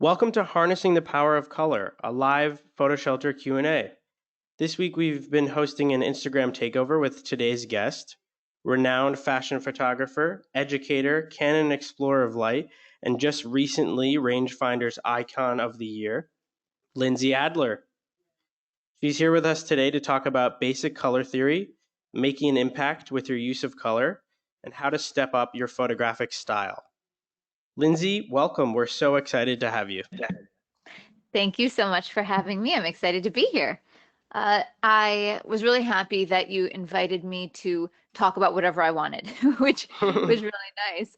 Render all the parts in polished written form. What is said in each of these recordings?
Welcome to Harnessing the Power of Color, a live PhotoShelter Q&A. This week we've been hosting an Instagram takeover with today's guest, renowned fashion photographer, educator, Canon Explorer of Light, and just recently Rangefinder's Icon of the Year, Lindsay Adler. She's here with us today to talk about basic color theory, making an impact with your use of color, and how to step up your photographic style. Lindsay, welcome. We're so excited to have you. Thank you so much for having me. I'm excited to be here. I was really happy that you invited me to talk about whatever I wanted, which was really nice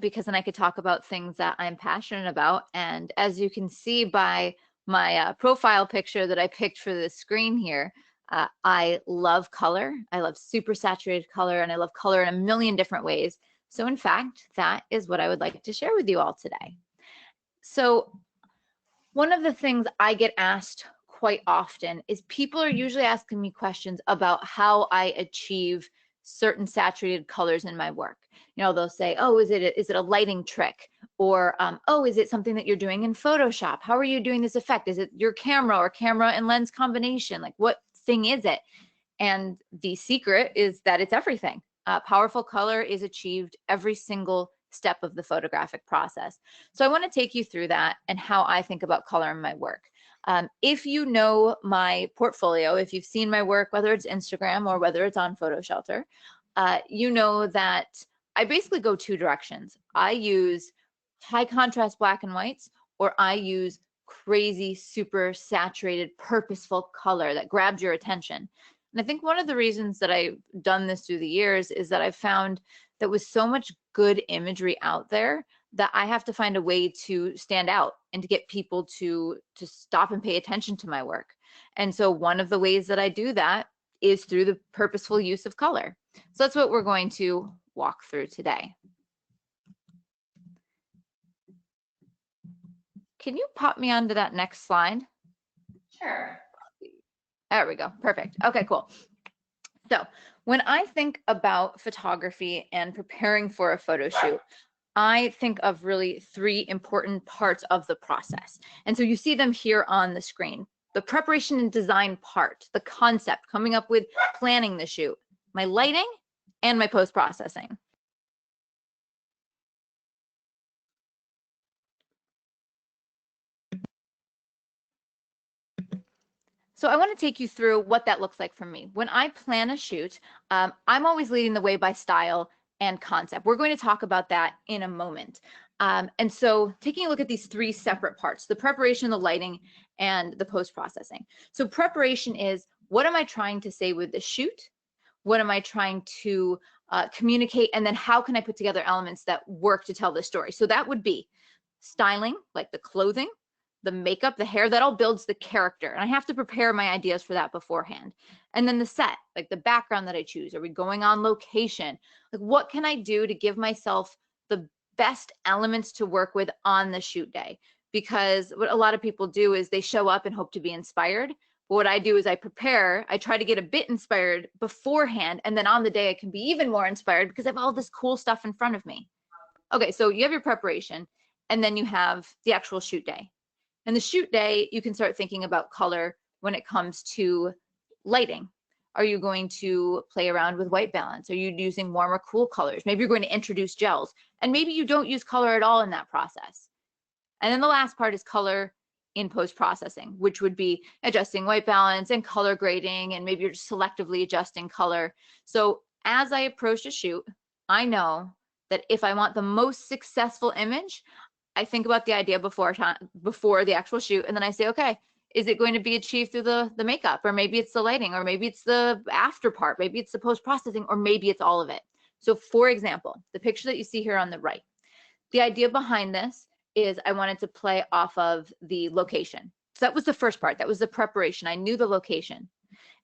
because then I could talk about things that I'm passionate about. And as you can see by my profile picture that I picked for the screen here, I love color. I love super saturated color, and I love color in a million different ways. So in fact, that is what I would like to share with you all today. So one of the things I get asked quite often is people are usually asking me questions about how I achieve certain saturated colors in my work. You know, they'll say, oh, is it a lighting trick? Or, oh, is it something that you're doing in Photoshop? How are you doing this effect? Is it your camera or camera and lens combination? Like, what thing is it? And the secret is that it's everything. Powerful color is achieved every single step of the photographic process. So I want to take you through that and how I think about color in my work. If you know my portfolio, if you've seen my work, whether it's Instagram or whether it's on PhotoShelter, you know that I basically go two directions. I use high contrast black and whites, or I use crazy, super saturated, purposeful color that grabs your attention. And I think one of the reasons that I've done this through the years is that I've found that with so much good imagery out there, that I have to find a way to stand out and to get people to stop and pay attention to my work. And so one of the ways that I do that is through the purposeful use of color. So that's what we're going to walk through today. Can you pop me onto that next slide? Sure. There we go. Perfect. Okay, cool. So when I think about photography and preparing for a photo shoot, I think of really three important parts of the process. And so you see them here on the screen. The preparation and design part, the concept, coming up with planning the shoot, my lighting, and my post-processing. So I want to take you through what that looks like for me. When I plan a shoot, I'm always leading the way by style and concept. We're going to talk about that in a moment. And so taking a look at these three separate parts, the preparation, the lighting, and the post-processing. So preparation is, what am I trying to say with the shoot? What am I trying to communicate? And then how can I put together elements that work to tell the story? So that would be styling, like the clothing, the makeup, the hair, that all builds the character. And I have to prepare my ideas for that beforehand. And then the set, like the background that I choose. Are we going on location? Like, what can I do to give myself the best elements to work with on the shoot day? Because what a lot of people do is they show up and hope to be inspired. But what I do is I prepare, I try to get a bit inspired beforehand. And then on the day, I can be even more inspired because I have all this cool stuff in front of me. Okay, so you have your preparation, and then you have the actual shoot day. And the shoot day, you can start thinking about color when it comes to lighting. Are you going to play around with white balance? Are you using warm or cool colors? Maybe you're going to introduce gels, and maybe you don't use color at all in that process. And then the last part is color in post-processing, which would be adjusting white balance and color grading, and maybe you're just selectively adjusting color. So as I approach a shoot, I know that if I want the most successful image, I think about the idea before the actual shoot, and then I say, okay, is it going to be achieved through the makeup, or maybe it's the lighting, or maybe it's the after part, maybe it's the post-processing, or maybe it's all of it. So for example, the picture that you see here on the right, the idea behind this is I wanted to play off of the location. So that was the first part. That was the preparation. I knew the location.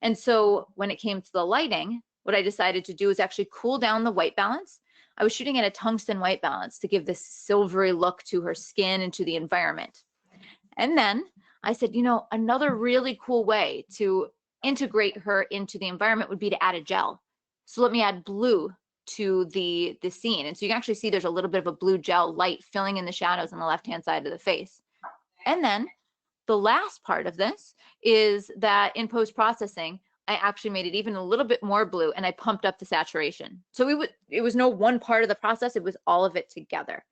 And so when it came to the lighting, what I decided to do is actually cool down the white balance. I was shooting at a tungsten white balance to give this silvery look to her skin and to the environment. And then I said, you know, another really cool way to integrate her into the environment would be to add a gel. So let me add blue to the scene. And so you can actually see there's a little bit of a blue gel light filling in the shadows on the left-hand side of the face. And then the last part of this is that in post-processing, I actually made it even a little bit more blue and I pumped up the saturation. So it was no one part of the process, it was all of it together.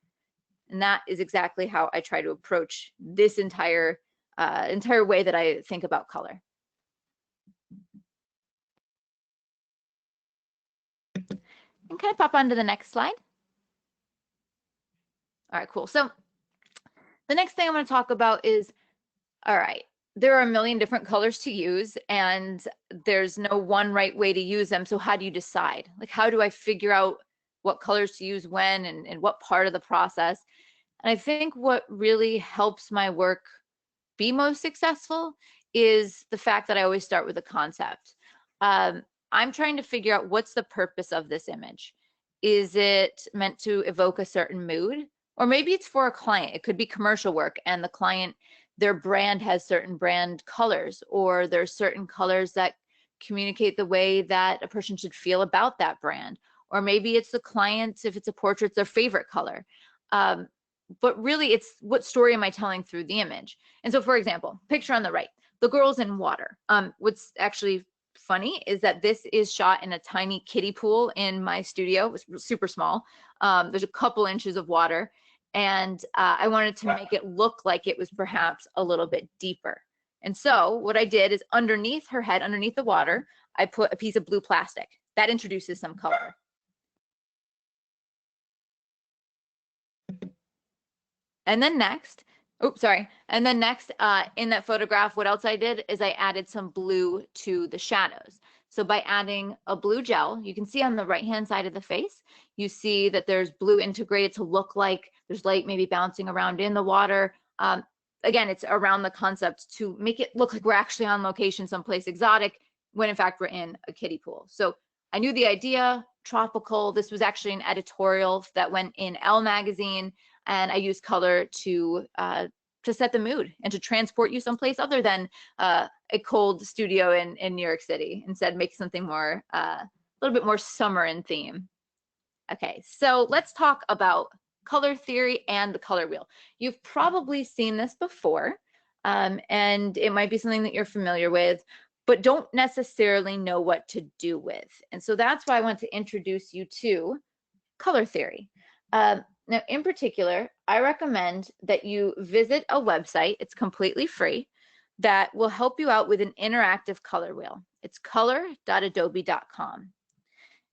And that is exactly how I try to approach this entire way that I think about color. And can I pop on to the next slide? All right, cool. So the next thing I'm going to talk about is, all right, there are a million different colors to use and there's no one right way to use them. So how do you decide? Like, how do I figure out what colors to use when and what part of the process? And I think what really helps my work be most successful is the fact that I always start with a concept. I'm trying to figure out what's the purpose of this image. Is it meant to evoke a certain mood? Or maybe it's for a client. It could be commercial work and the client, their brand has certain brand colors, or there's certain colors that communicate the way that a person should feel about that brand. Or maybe it's the client, if it's a portrait, their favorite color. But really it's what story am I telling through the image? And so for example, picture on the right, the girl's in water. What's actually funny is that this is shot in a tiny kiddie pool in my studio. It was super small. There's a couple inches of water and I wanted to make it look like it was perhaps a little bit deeper. And so what I did is underneath her head, underneath the water, I put a piece of blue plastic. That introduces some color. And then next, in that photograph, what else I did is I added some blue to the shadows. So by adding a blue gel, you can see on the right-hand side of the face, you see that there's blue integrated to look like there's light maybe bouncing around in the water. Again, it's around the concept to make it look like we're actually on location someplace exotic when in fact we're in a kiddie pool. So I knew the idea, tropical. This was actually an editorial that went in Elle magazine. And I use color to set the mood and to transport you someplace other than a cold studio in New York City. Instead, make something more, a little bit more summer in theme. Okay, so let's talk about color theory and the color wheel. You've probably seen this before, and it might be something that you're familiar with, but don't necessarily know what to do with. And so that's why I want to introduce you to color theory. Now, in particular, I recommend that you visit a website, it's completely free, that will help you out with an interactive color wheel. It's color.adobe.com.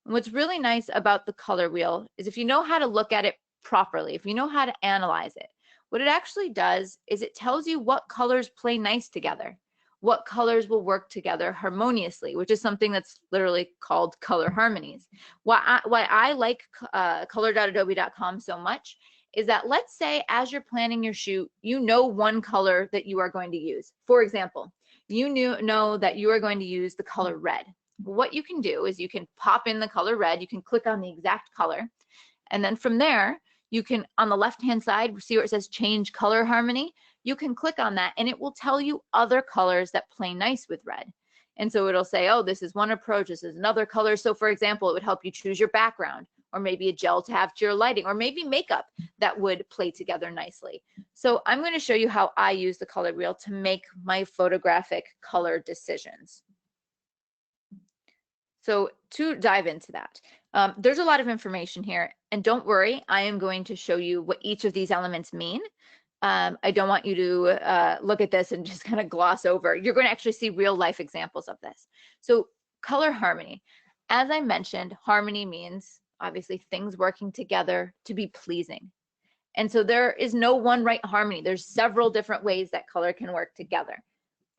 And what's really nice about the color wheel is if you know how to look at it properly, if you know how to analyze it, what it actually does is it tells you what colors play nice together, what colors will work together harmoniously, which is something that's literally called color harmonies. Why I like color.adobe.com so much is that, let's say as you're planning your shoot, you know one color that you are going to use. For example, you know that you are going to use the color red. What you can do is you can pop in the color red, you can click on the exact color, and then from there, you can, on the left-hand side, see where it says change color harmony? You can click on that and it will tell you other colors that play nice with red. And so it'll say, oh, this is one approach, this is another color. So for example, it would help you choose your background, or maybe a gel to have to your lighting, or maybe makeup that would play together nicely. So I'm going to show you how I use the color wheel to make my photographic color decisions. So to dive into that, there's a lot of information here, and don't worry, I am going to show you what each of these elements mean. I don't want you to look at this and just kind of gloss over. You're going to actually see real life examples of this. So color harmony, as I mentioned, harmony means obviously things working together to be pleasing. And so there is no one right harmony. There's several different ways that color can work together.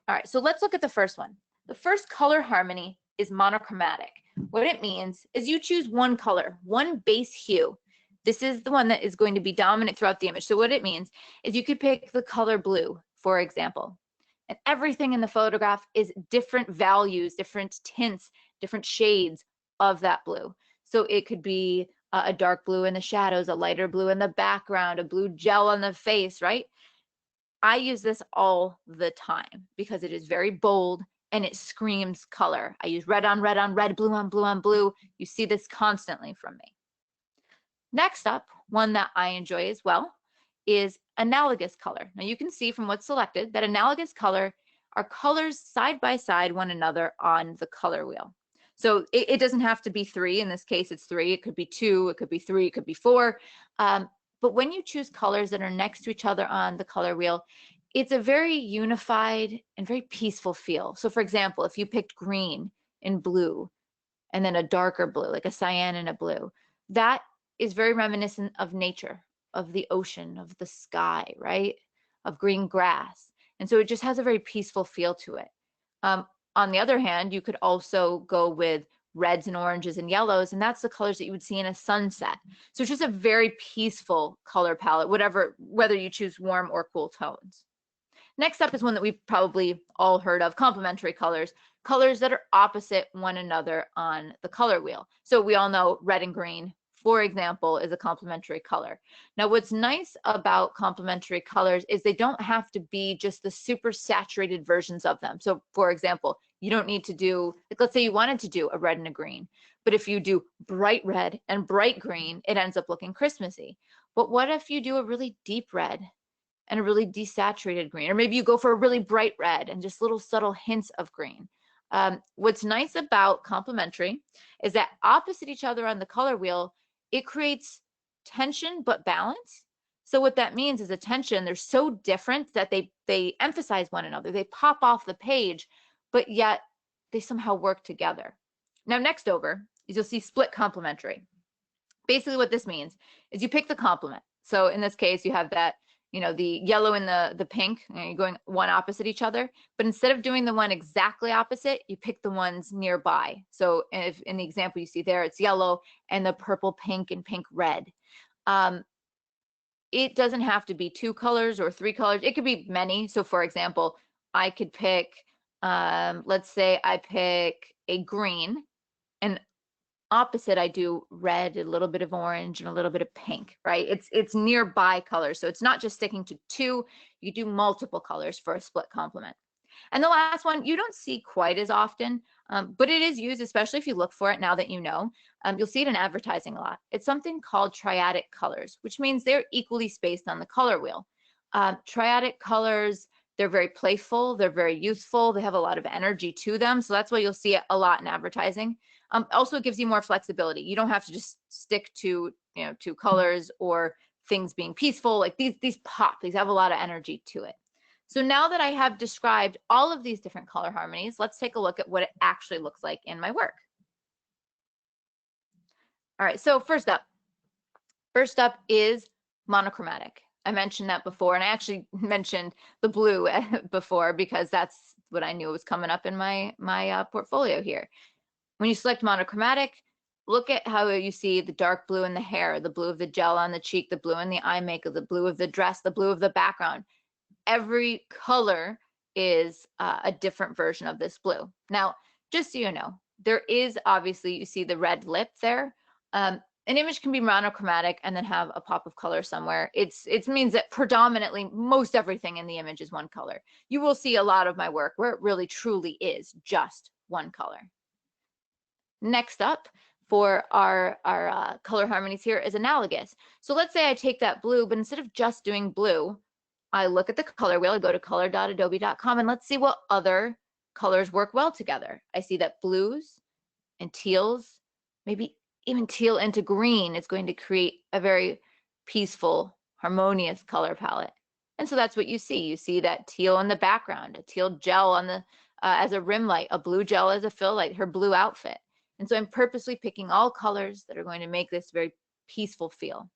All right, so let's look at the first one. The first color harmony is monochromatic. What it means is you choose one color, one base hue. This is the one that is going to be dominant throughout the image. So what it means is you could pick the color blue, for example, and everything in the photograph is different values, different tints, different shades of that blue. So it could be a dark blue in the shadows, a lighter blue in the background, a blue gel on the face, right? I use this all the time because it is very bold and it screams color. I use red on red on red, blue on blue on blue. You see this constantly from me. Next up, one that I enjoy as well is analogous color. Now you can see from what's selected that analogous color are colors side by side one another on the color wheel. So it doesn't have to be 3. In this case, it's 3. It could be 2. It could be 3. It could be 4. But when you choose colors that are next to each other on the color wheel, it's a very unified and very peaceful feel. So for example, if you picked green and blue and then a darker blue, like a cyan and a blue, that is very reminiscent of nature, of the ocean, of the sky, right? Of green grass. And so it just has a very peaceful feel to it. On the other hand, you could also go with reds and oranges and yellows, and that's the colors that you would see in a sunset. So it's just a very peaceful color palette, whether you choose warm or cool tones. Next up is one that we've probably all heard of, complementary colors, colors that are opposite one another on the color wheel. So we all know red and green, for example, is a complementary color. Now, what's nice about complementary colors is they don't have to be just the super saturated versions of them. So for example, you don't need to do, like, let's say you wanted to do a red and a green, but if you do bright red and bright green, it ends up looking Christmassy. But what if you do a really deep red and a really desaturated green, or maybe you go for a really bright red and just little subtle hints of green? What's nice about complementary is that opposite each other on the color wheel, it creates tension but balance. So what that means is attention, they're so different that they emphasize one another. They pop off the page, but yet they somehow work together. Now next over is you'll see split complementary. Basically what this means is you pick the complement. So in this case, you have that, the yellow and the pink, you're going one opposite each other, but instead of doing the one exactly opposite, you pick the ones nearby. So if in the example you see there, it's yellow and the purple, pink, and pink red. It doesn't have to be 2 colors or 3 colors. It could be many. So for example, I could pick, let's say I pick a green, and opposite I do red, a little bit of orange, and a little bit of pink, right? It's nearby colors. So it's not just sticking to 2, you do multiple colors for a split complement. And the last one, you don't see quite as often, but it is used, especially if you look for it now that you know. You'll see it in advertising a lot. It's something called triadic colors, which means they're equally spaced on the color wheel. Triadic colors, they're very playful, they're very youthful, they have a lot of energy to them. So that's why you'll see it a lot in advertising. Also, it gives you more flexibility. You don't have to just stick to, 2 colors or things being peaceful. Like these pop, these have a lot of energy to it. So now that I have described all of these different color harmonies, let's take a look at what it actually looks like in my work. All right, so first up is monochromatic. I mentioned that before, and I actually mentioned the blue before because that's what I knew was coming up in my portfolio here. When you select monochromatic, look at how you see the dark blue in the hair, the blue of the gel on the cheek, the blue in the eye makeup, the blue of the dress, the blue of the background. Every color is a different version of this blue. Now, just so you know, there is obviously, you see the red lip there. An image can be monochromatic and then have a pop of color somewhere. It means that predominantly most everything in the image is one color. You will see a lot of my work where it really truly is just one color. Next up for our color harmonies here is analogous. So let's say I take that blue, but instead of just doing blue, I look at the color wheel, I go to color.adobe.com, and let's see what other colors work well together. I see that blues and teals, maybe even teal into green, is going to create a very peaceful, harmonious color palette. And so that's what you see. You see that teal in the background, a teal gel on the as a rim light, a blue gel as a fill light, her blue outfit. And so I'm purposely picking all colors that are going to make this very peaceful feel.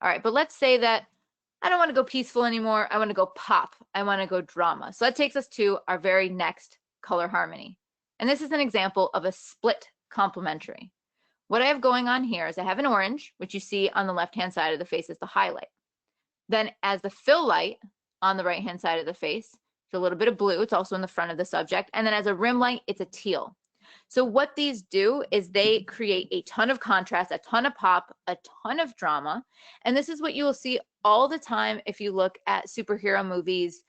All right, but let's say that I don't want to go peaceful anymore. I want to go pop. I want to go drama. So that takes us to our very next color harmony. And this is an example of a split complementary. What I have going on here is I have an orange, which you see on the left-hand side of the face as the highlight. Then as the fill light on the right-hand side of the face, it's a little bit of blue. It's also in the front of the subject. And then as a rim light, it's a teal. So what these do is they create a ton of contrast, a ton of pop, a ton of drama. And this is what you will see all the time if you look at superhero movies,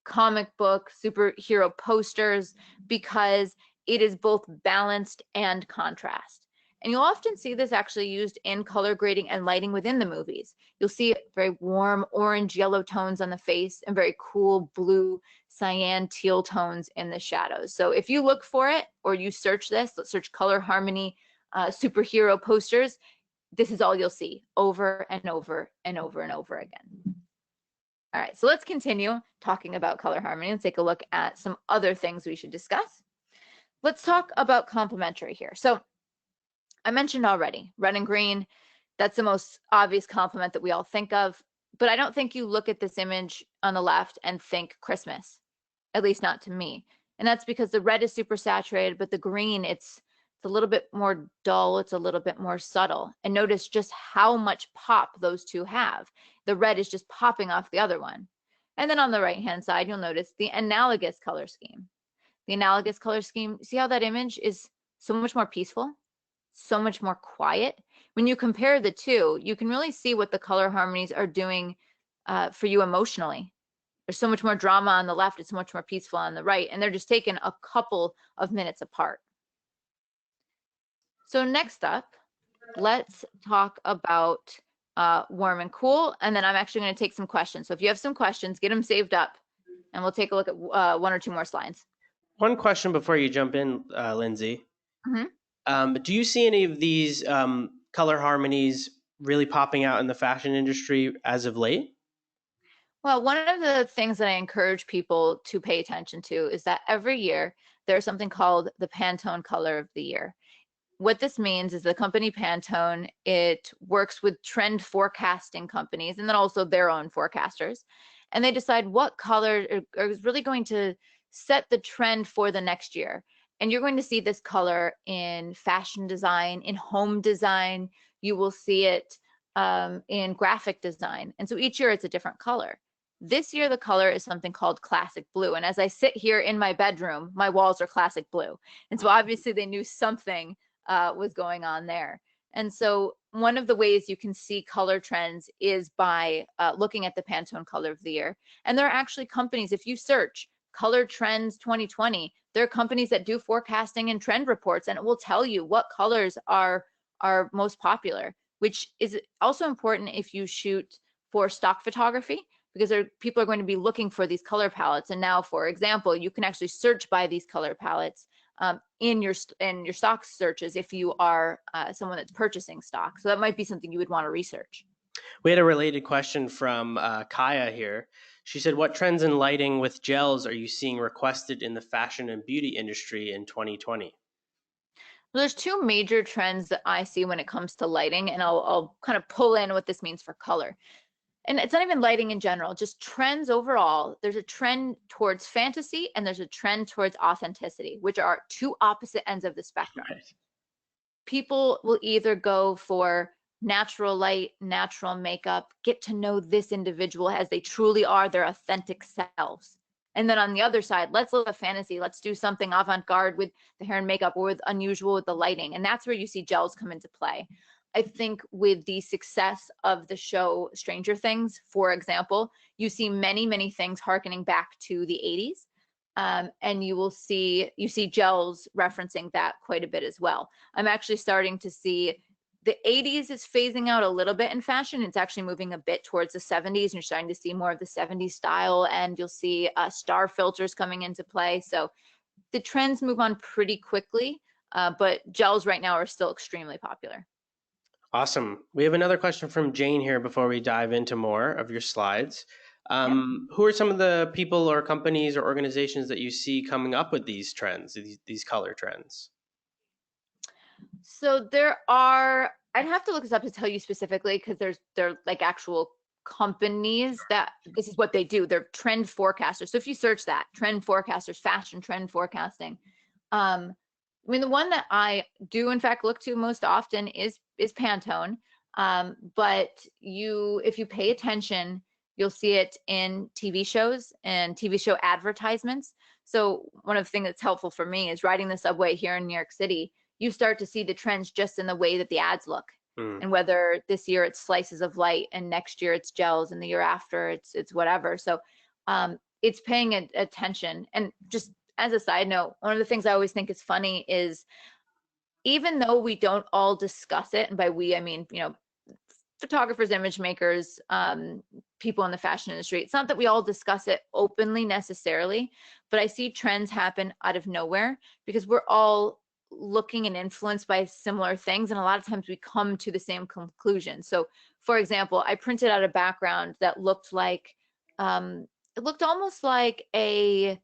comic book, superhero posters, because it is both balanced and contrast. And you'll often see this actually used in color grading and lighting within the movies. You'll see very warm orange yellow tones on the face and very cool blue cyan teal tones in the shadows. So if you look for it or you search this, let's search color harmony superhero posters, this is all you'll see over and over and over and over again. All right, so let's continue talking about color harmony and take a look at some other things we should discuss. Let's talk about complementary here. So I mentioned already, red and green, that's the most obvious complement that we all think of, but I don't think you look at this image on the left and think Christmas, at least not to me. And that's because the red is super saturated, but the green, it's a little bit more dull, it's a little bit more subtle. And notice just how much pop those two have. The red is just popping off the other one. And then on the right-hand side, you'll notice the analogous color scheme. The analogous color scheme, see how that image is so much more peaceful, so much more quiet? When you compare the two, you can really see what the color harmonies are doing for you emotionally. There's so much more drama on the left, it's much more peaceful on the right, and they're just taken a couple of minutes apart. So next up, let's talk about warm and cool, and then I'm actually going to take some questions. So if you have some questions, get them saved up, and we'll take a look at one or two more slides. One question before you jump in, Lindsay. Mm-hmm. Do you see any of these color harmonies really popping out in the fashion industry as of late? Well, one of the things that I encourage people to pay attention to is that every year there's something called the Pantone Color of the Year. What this means is the company Pantone, it works with trend forecasting companies and then also their own forecasters. And they decide what color is really going to set the trend for the next year. And you're going to see this color in fashion design, in home design. You will see it in graphic design. And so each year it's a different color. This year, the color is something called classic blue. And as I sit here in my bedroom, my walls are classic blue. And so obviously they knew something was going on there. And so one of the ways you can see color trends is by looking at the Pantone Color of the Year. And there are actually companies, if you search Color Trends 2020, there are companies that do forecasting and trend reports, and it will tell you what colors are most popular, which is also important if you shoot for stock photography, because people are going to be looking for these color palettes. And now, for example, you can actually search by these color palettes in your stock searches if you are someone that's purchasing stock. So that might be something you would want to research. We had a related question from Kaya here. She said, what trends in lighting with gels are you seeing requested in the fashion and beauty industry in 2020? Well, there's two major trends that I see when it comes to lighting, and I'll kind of pull in what this means for color. And it's not even lighting in general, just trends overall. There's a trend towards fantasy and there's a trend towards authenticity, which are two opposite ends of the spectrum. Right. People will either go for natural light, natural makeup, get to know this individual as they truly are, their authentic selves. And then on the other side, let's live a fantasy. Let's do something avant-garde with the hair and makeup or with unusual with the lighting. And that's where you see gels come into play. I think with the success of the show Stranger Things, for example, you see many, many things harkening back to the 80s. And you see gels referencing that quite a bit as well. I'm actually starting to see the 80s is phasing out a little bit in fashion. It's actually moving a bit towards the 70s, and you're starting to see more of the 70s style, and you'll see star filters coming into play. So the trends move on pretty quickly, but gels right now are still extremely popular. Awesome. We have another question from Jane here before we dive into more of your slides. Who are some of the people or companies or organizations that you see coming up with these trends, these color trends? So there are, I'd have to look this up to tell you specifically, because they're like actual companies that this is what they do. They're trend forecasters. So if you search that, trend forecasters, fashion trend forecasting. I mean, the one that I do in fact look to most often is Pantone. But if you pay attention, you'll see it in TV shows and TV show advertisements. So one of the things that's helpful for me is riding the subway here in New York City. You start to see the trends just in the way that the ads look. And whether this year it's slices of light and next year it's gels and the year after it's whatever. So it's paying attention. And just as a side note, one of the things I always think is funny is even though we don't all discuss it, and by we, I mean, photographers, image makers, people in the fashion industry, it's not that we all discuss it openly necessarily, but I see trends happen out of nowhere because we're all looking and influenced by similar things, and a lot of times we come to the same conclusion. So for example, I printed out a background that looked like it looked almost like a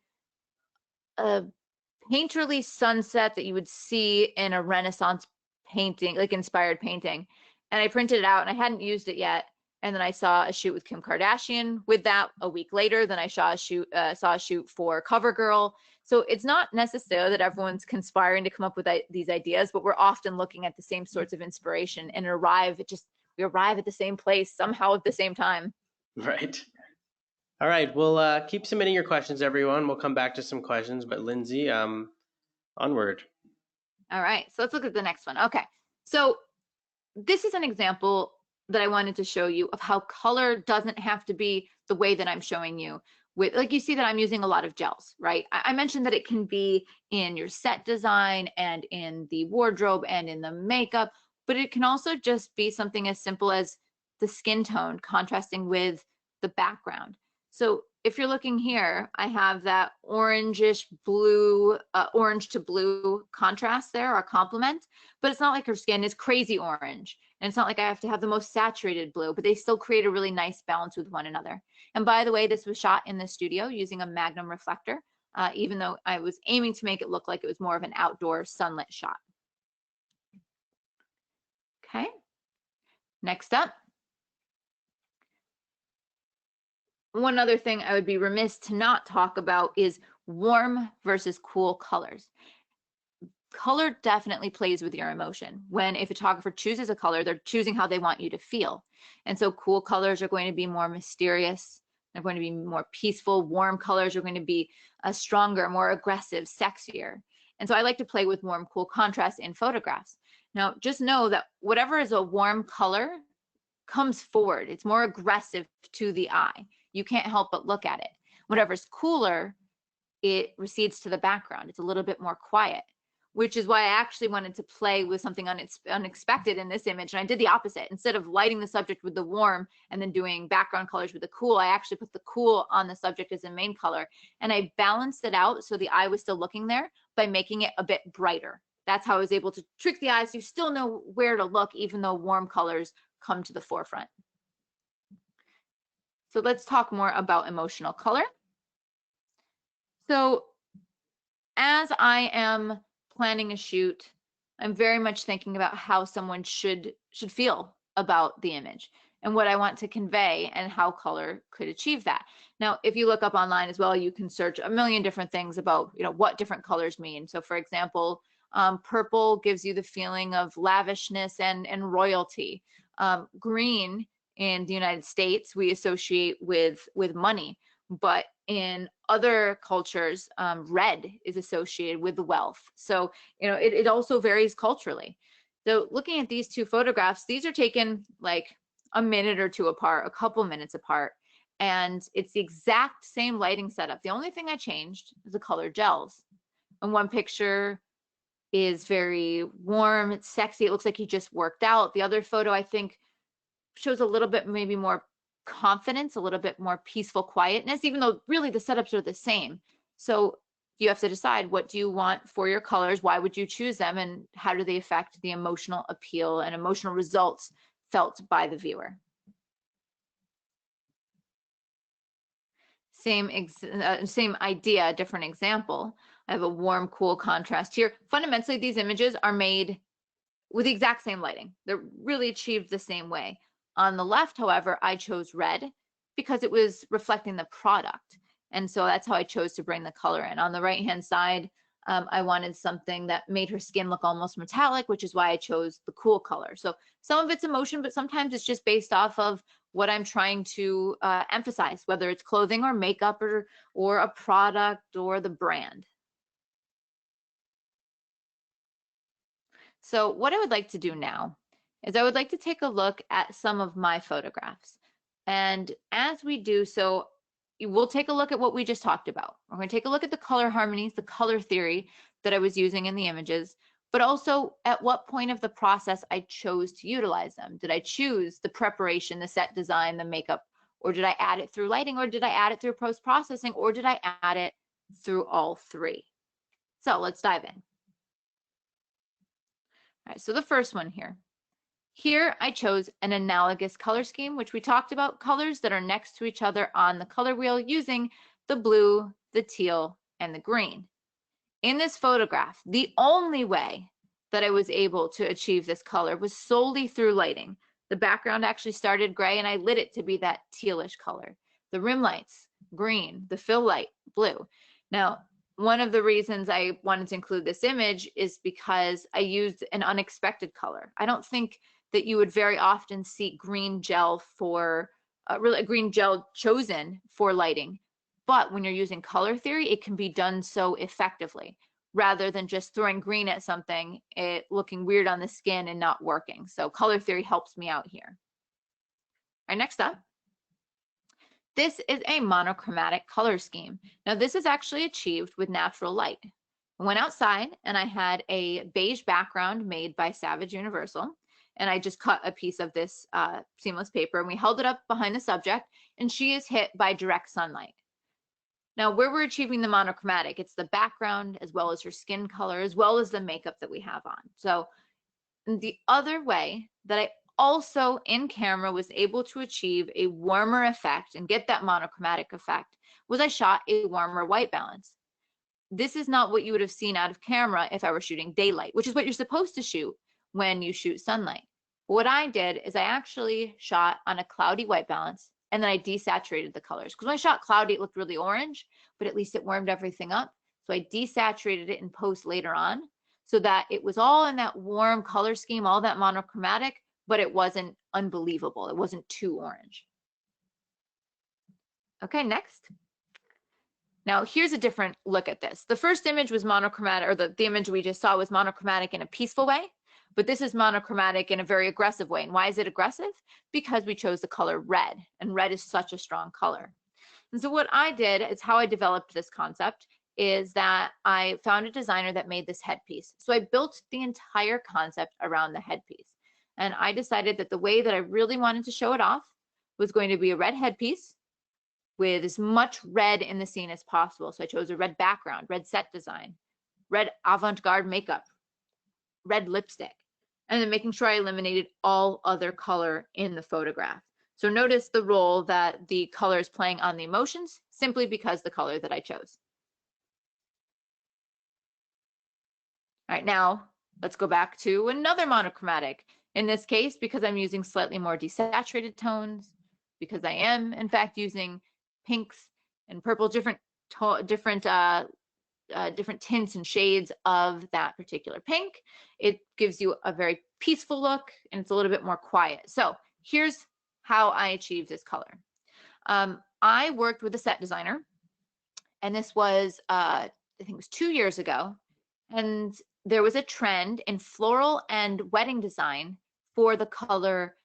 painterly sunset that you would see in a Renaissance painting, like inspired painting. And I printed it out and I hadn't used it yet. And then I saw a shoot with Kim Kardashian with that a week later. Then I saw a shoot for CoverGirl. So it's not necessarily that everyone's conspiring to come up with these ideas, but we're often looking at the same sorts of inspiration and we arrive at the same place somehow at the same time. Right. All right. Well, keep submitting your questions, everyone. We'll come back to some questions, but Lindsay, onward. All right. So let's look at the next one. Okay. So this is an example that I wanted to show you of how color doesn't have to be the way that I'm showing you. With, like, you see that I'm using a lot of gels, right? I mentioned that it can be in your set design and in the wardrobe and in the makeup, but it can also just be something as simple as the skin tone contrasting with the background. So if you're looking here, I have that orangish blue, orange to blue contrast there, or complement, but it's not like her skin is crazy orange. And it's not like I have to have the most saturated blue, but they still create a really nice balance with one another. And by the way, this was shot in the studio using a Magnum reflector, even though I was aiming to make it look like it was more of an outdoor sunlit shot. Okay, next up. One other thing I would be remiss to not talk about is warm versus cool colors. Color definitely plays with your emotion. When a photographer chooses a color, they're choosing how they want you to feel. And so cool colors are going to be more mysterious. They're going to be more peaceful. Warm colors are going to be stronger, more aggressive, sexier. And so I like to play with warm, cool contrast in photographs. Now, just know that whatever is a warm color comes forward. It's more aggressive to the eye. You can't help but look at it. Whatever's cooler, it recedes to the background. It's a little bit more quiet, which is why I actually wanted to play with something unexpected in this image. And I did the opposite. Instead of lighting the subject with the warm and then doing background colors with the cool, I actually put the cool on the subject as a main color. And I balanced it out so the eye was still looking there by making it a bit brighter. That's how I was able to trick the eye so you still know where to look, even though warm colors come to the forefront. So let's talk more about emotional color. So as I am planning a shoot, I'm very much thinking about how someone should feel about the image and what I want to convey and how color could achieve that. Now, if you look up online as well, you can search a million different things about what different colors mean. So for example, purple gives you the feeling of lavishness and royalty. Green in the United States we associate with money, but in other cultures, red is associated with the wealth. So it also varies culturally. So looking at these two photographs, these are taken like a minute or two apart, a couple minutes apart, and it's the exact same lighting setup. The only thing I changed is the color gels. And one picture is very warm, it's sexy, it looks like he just worked out. The other photo, I think, shows a little bit maybe more confidence, a little bit more peaceful quietness, even though really the setups are the same. So you have to decide, what do you want for your colors? Why would you choose them? And how do they affect the emotional appeal and emotional results felt by the viewer? Same idea, different example. I have a warm, cool contrast here. Fundamentally, these images are made with the exact same lighting. They're really achieved the same way. On the left, however, I chose red because it was reflecting the product. And so that's how I chose to bring the color in. On the right-hand side, I wanted something that made her skin look almost metallic, which is why I chose the cool color. So some of it's emotion, but sometimes it's just based off of what I'm trying to emphasize, whether it's clothing or makeup or a product or the brand. So what I would like to do now is I would like to take a look at some of my photographs. And as we do so, we'll take a look at what we just talked about. We're going to take a look at the color harmonies, the color theory that I was using in the images. but also at what point of the process I chose to utilize them. Did I choose the preparation, the set design, the makeup, or did I add it through lighting, or did I add it through post-processing, or did I add it through all three? So let's dive in. All right, so the first one here. Here I chose an analogous color scheme, which we talked about, colors that are next to each other on the color wheel using the blue, the teal, and the green. In this photograph, the only way that I was able to achieve this color was solely through lighting. The background actually started gray and I lit it to be that tealish color. The rim lights, green, the fill light, blue. Now, one of the reasons I wanted to include this image is because I used an unexpected color. I don't think that you would very often see green gel for, really a green gel chosen for lighting. But when you're using color theory, it can be done so effectively rather than just throwing green at something, it looking weird on the skin and not working. So color theory helps me out here. All right, next up. This is a monochromatic color scheme. Now this is actually achieved with natural light. I went outside and I had a beige background made by Savage Universal. And I just cut a piece of this seamless paper and we held it up behind the subject and she is hit by direct sunlight. Now, where we're achieving the monochromatic, it's the background as well as her skin color, as well as the makeup that we have on. So the other way that I also in camera was able to achieve a warmer effect and get that monochromatic effect was I shot a warmer white balance. This is not what you would have seen out of camera if I were shooting daylight, which is what you're supposed to shoot when you shoot sunlight. But what I did is I actually shot on a cloudy white balance and then I desaturated the colors. Because when I shot cloudy, it looked really orange, but at least it warmed everything up. So I desaturated it in post later on so that it was all in that warm color scheme, all that monochromatic, but it wasn't unbelievable. It wasn't too orange. Okay, next. Now here's a different look at this. The first image was monochromatic, or the image we just saw was monochromatic in a peaceful way. But this is monochromatic in a very aggressive way. And why is it aggressive? Because we chose the color red, and red is such a strong color. And so what I did is how I developed this concept is that I found a designer that made this headpiece. So I built the entire concept around the headpiece. And I decided that the way that I really wanted to show it off was going to be a red headpiece with as much red in the scene as possible. So I chose a red background, red set design, red avant-garde makeup, red lipstick, and then making sure I eliminated all other color in the photograph. So notice the role that the color is playing on the emotions simply because the color that I chose. All right, now let's go back to another monochromatic. In this case, because I'm using slightly more desaturated tones, because I am in fact using pinks and purple, different tints and shades of that particular pink. It gives you a very peaceful look and it's a little bit more quiet. So here's how I achieved this color. I worked with a set designer and this was, I think it was 2 years ago. And there was a trend in floral and wedding design for the color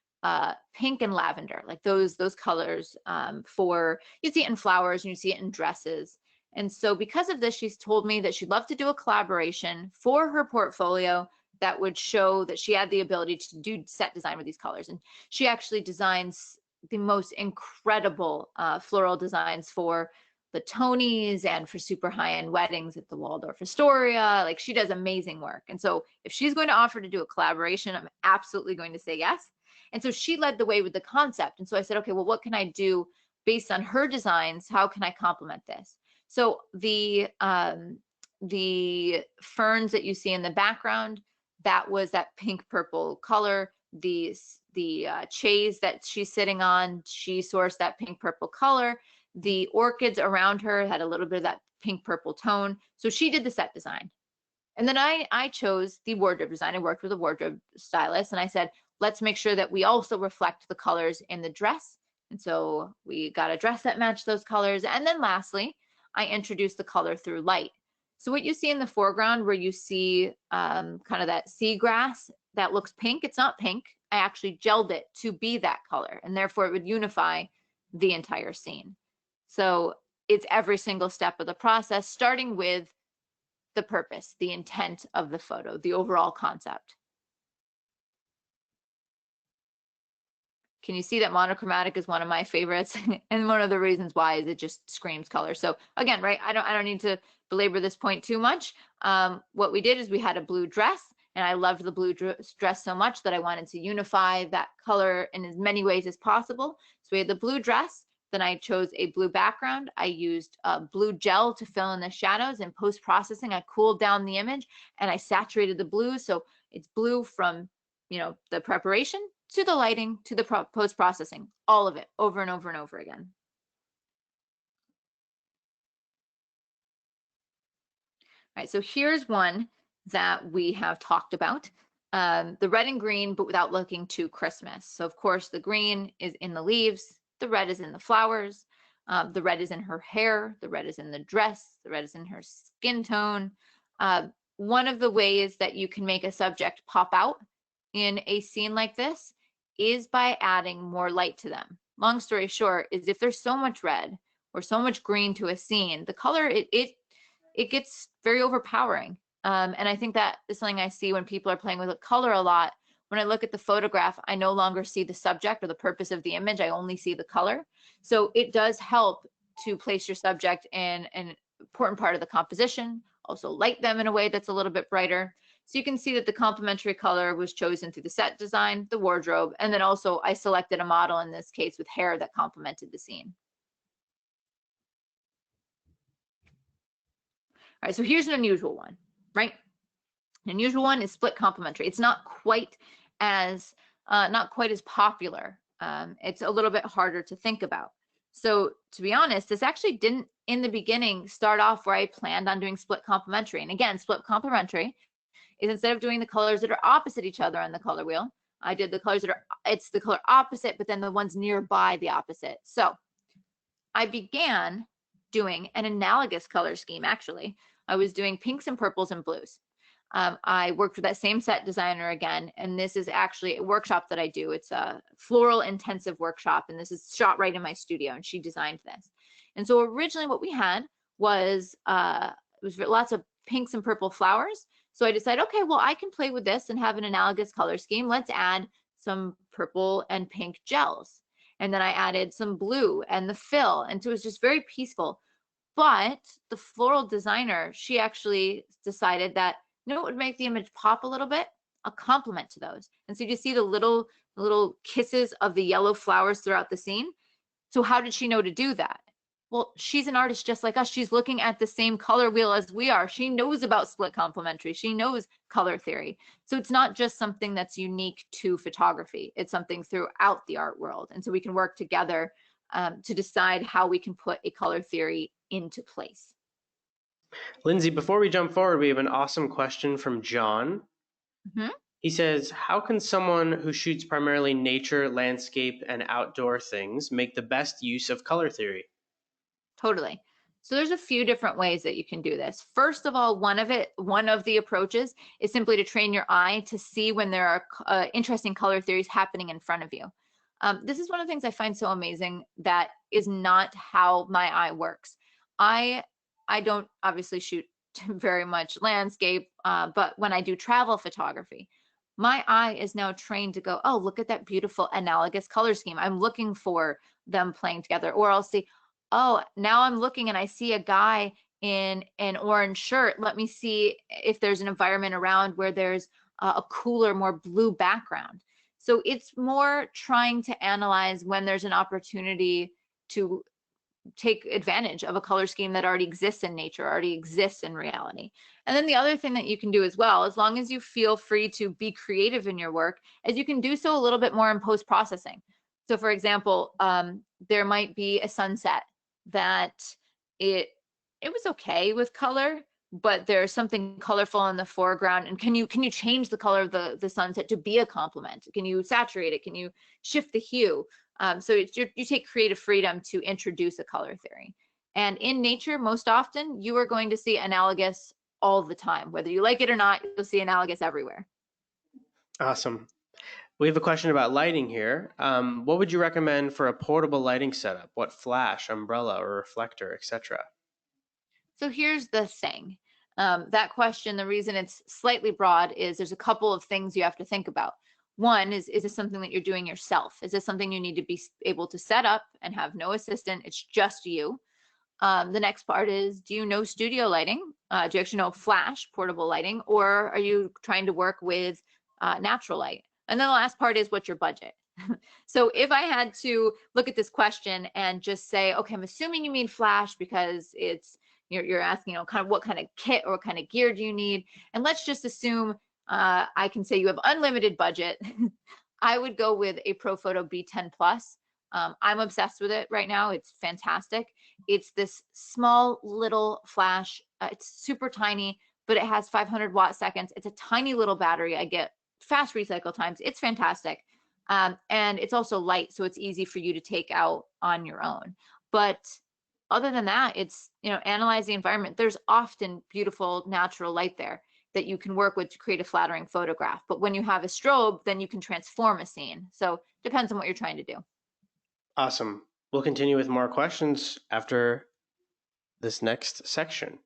pink and lavender, like those colors for, you see it in flowers and you see it in dresses. And so because of this, she's told me that she'd love to do a collaboration for her portfolio that would show that she had the ability to do set design with these colors. And she actually designs the most incredible floral designs for the Tonys and for super high-end weddings at the Waldorf Astoria. Like she does amazing work. And so if she's going to offer to do a collaboration, I'm absolutely going to say yes. And so she led the way with the concept. And so I said, okay, well, what can I do based on her designs? How can I complement this? So the ferns that you see in the background, that was that pink purple color. The chaise that she's sitting on, she sourced that pink purple color. The orchids around her had a little bit of that pink purple tone. So she did the set design. And then I chose the wardrobe design. I worked with a wardrobe stylist and I said, let's make sure that we also reflect the colors in the dress. And so we got a dress that matched those colors. And then lastly, I introduced the color through light. So what you see in the foreground where you see kind of that seagrass that looks pink, it's not pink. I actually gelled it to be that color and therefore it would unify the entire scene. So it's every single step of the process, starting with the purpose, the intent of the photo, the overall concept. Can you see that monochromatic is one of my favorites? And one of the reasons why is it just screams color. So again, right, I don't need to belabor this point too much. What we did is we had a blue dress, and I loved the blue dress so much that I wanted to unify that color in as many ways as possible. So we had the blue dress, then I chose a blue background. I used blue gel to fill in the shadows. In post-processing, I cooled down the image and I saturated the blue. So it's blue from, you know, the preparation to the lighting to the post-processing, all of it over and over and over again. All right, so here's one that we have talked about. The red and green, but without looking too Christmas. So of course the green is in the leaves, the red is in the flowers, the red is in her hair, the red is in the dress, the red is in her skin tone. One of the ways that you can make a subject pop out in a scene like this is by adding more light to them. Long story short is if there's so much red or so much green to a scene, the color, it gets very overpowering. And I think that is something I see when people are playing with color a lot. When I look at the photograph, I no longer see the subject or the purpose of the image. I only see the color. So it does help to place your subject in an important part of the composition, also light them in a way that's a little bit brighter. So you can see that the complementary color was chosen through the set design, the wardrobe, and then also I selected a model in this case with hair that complemented the scene. All right, so here's an unusual one, right? An unusual one is split complementary. It's not quite as popular. It's a little bit harder to think about. So to be honest, this actually didn't in the beginning start off where I planned on doing split complementary. And again, split complementary is instead of doing the colors that are opposite each other on the color wheel, I did the colors that are, it's the color opposite, but then the ones nearby the opposite. So I began doing an analogous color scheme, actually. I was doing pinks and purples and blues. I worked with that same set designer again, and this is actually a workshop that I do. It's a floral intensive workshop, and this is shot right in my studio, and she designed this. And so originally what we had was lots of pinks and purple flowers. So I decided, okay, well, I can play with this and have an analogous color scheme. Let's add some purple and pink gels. And then I added some blue and the fill. And so it was just very peaceful. But the floral designer, she actually decided that, you know what would make the image pop a little bit? A complement to those. And so you see the little kisses of the yellow flowers throughout the scene. So how did she know to do that? Well, she's an artist just like us. She's looking at the same color wheel as we are. She knows about split complementary. She knows color theory. So it's not just something that's unique to photography. It's something throughout the art world. And so we can work together to decide how we can put a color theory into place. Lindsay, before we jump forward, we have an awesome question from John. Mm-hmm. He says, how can someone who shoots primarily nature, landscape, and outdoor things make the best use of color theory? Totally. So there's a few different ways that you can do this. First of all, one of the approaches is simply to train your eye to see when there are interesting color theories happening in front of you. This is one of the things I find so amazing that is not how my eye works. I don't obviously shoot very much landscape, but when I do travel photography, my eye is now trained to go, oh, look at that beautiful analogous color scheme. I'm looking for them playing together. Or I'll see, oh, now I'm looking and I see a guy in an orange shirt. Let me see if there's an environment around where there's a cooler, more blue background. So it's more trying to analyze when there's an opportunity to take advantage of a color scheme that already exists in nature, already exists in reality. And then the other thing that you can do as well, as long as you feel free to be creative in your work, is you can do so a little bit more in post-processing. So for example, there might be a sunset that it was okay with color, but there's something colorful in the foreground. And can you change the color of the sunset to be a complement? Can you saturate it? Can you shift the hue? So you take creative freedom to introduce a color theory. And in nature, most often, you are going to see analogous all the time. Whether you like it or not, you'll see analogous everywhere. Awesome. We have a question about lighting here. What would you recommend for a portable lighting setup? What flash, umbrella, or reflector, etc.? So here's the thing. That question, the reason it's slightly broad is there's a couple of things you have to think about. One is this something that you're doing yourself? Is this something you need to be able to set up and have no assistant? It's just you. The next part is, do you know studio lighting? Do you actually know flash, portable lighting, or are you trying to work with natural light? And then the last part is, what's your budget? So if I had to look at this question and just say, okay, I'm assuming you mean flash because it's you're asking, kind of what kind of kit or what kind of gear do you need? And let's just assume I can say you have unlimited budget. I would go with a ProPhoto B10 Plus. I'm obsessed with it right now. It's fantastic. It's this small little flash. It's super tiny, but it has 500 watt seconds. It's a tiny little battery. I get fast recycle times. It's fantastic. And it's also light, so it's easy for you to take out on your own. But other than that, it's, analyze the environment. There's often beautiful natural light there that you can work with to create a flattering photograph. But when you have a strobe, then you can transform a scene. So depends on what you're trying to do. Awesome. We'll continue with more questions after this next section.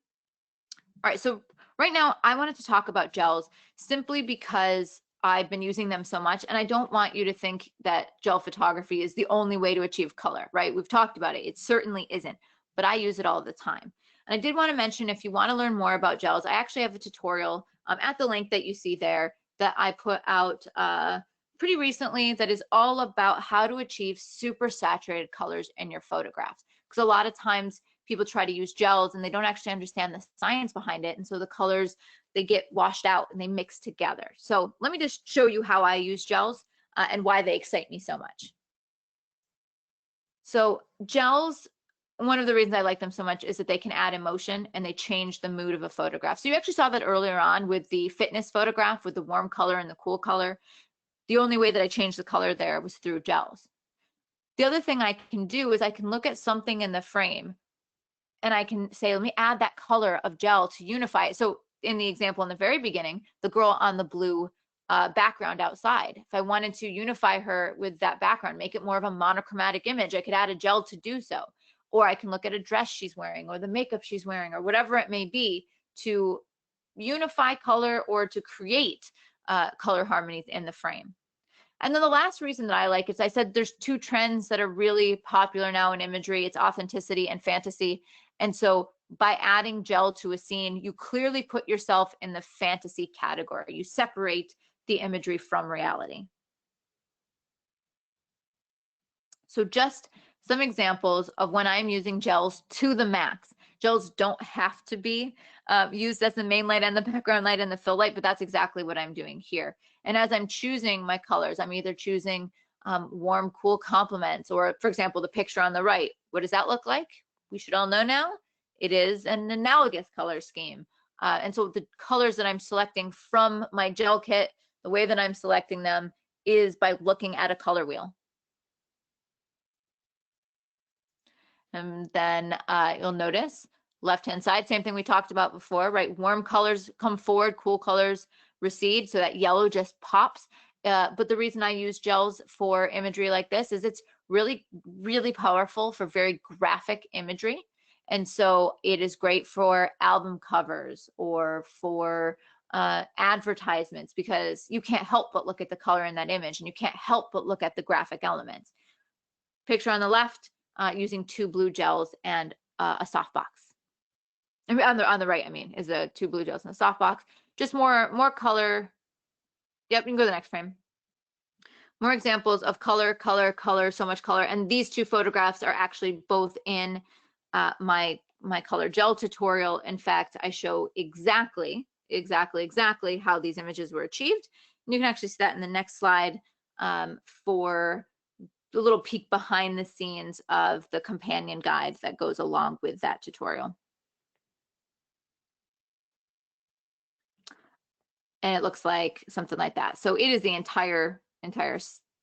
All right, so right now I wanted to talk about gels simply because I've been using them so much, and I don't want you to think that gel photography is the only way to achieve color, right? We've talked about it. It certainly isn't, but I use it all the time. And I did want to mention, if you want to learn more about gels, I actually have a tutorial at the link that you see there that I put out pretty recently that is all about how to achieve super saturated colors in your photographs. Because a lot of times people try to use gels and they don't actually understand the science behind it. And so the colors, they get washed out and they mix together. So let me just show you how I use gels and why they excite me so much. So gels, one of the reasons I like them so much is that they can add emotion and they change the mood of a photograph. So you actually saw that earlier on with the fitness photograph with the warm color and the cool color. The only way that I changed the color there was through gels. The other thing I can do is I can look at something in the frame and I can say, let me add that color of gel to unify it. So in the example in the very beginning, the girl on the blue background outside, if I wanted to unify her with that background, make it more of a monochromatic image, I could add a gel to do so. Or I can look at a dress she's wearing or the makeup she's wearing or whatever it may be to unify color or to create color harmonies in the frame. And then the last reason that I like it is I said there's two trends that are really popular now in imagery. It's authenticity and fantasy. And so by adding gel to a scene, you clearly put yourself in the fantasy category. You separate the imagery from reality. So just some examples of when I'm using gels to the max. Gels don't have to be used as the main light and the background light and the fill light, but that's exactly what I'm doing here. And as I'm choosing my colors, I'm either choosing warm, cool complements, or for example, the picture on the right, what does that look like? We should all know now. It is an analogous color scheme. And so the colors that I'm selecting from my gel kit, the way that I'm selecting them is by looking at a color wheel. And then you'll notice left-hand side, same thing we talked about before, right? Warm colors come forward, cool colors recede, so that yellow just pops. But the reason I use gels for imagery like this is it's really, really powerful for very graphic imagery. And so it is great for album covers or for advertisements, because you can't help but look at the color in that image and you can't help but look at the graphic elements. Picture on the left, using two blue gels and a softbox. I mean, on the right, is the two blue gels and a softbox. Just more color. Yep, you can go to the next frame. More examples of color, color, color, so much color. And these two photographs are actually both in my color gel tutorial. In fact, I show exactly how these images were achieved. And you can actually see that in the next slide for the little peek behind the scenes of the companion guide that goes along with that tutorial. And it looks like something like that. So it is the entire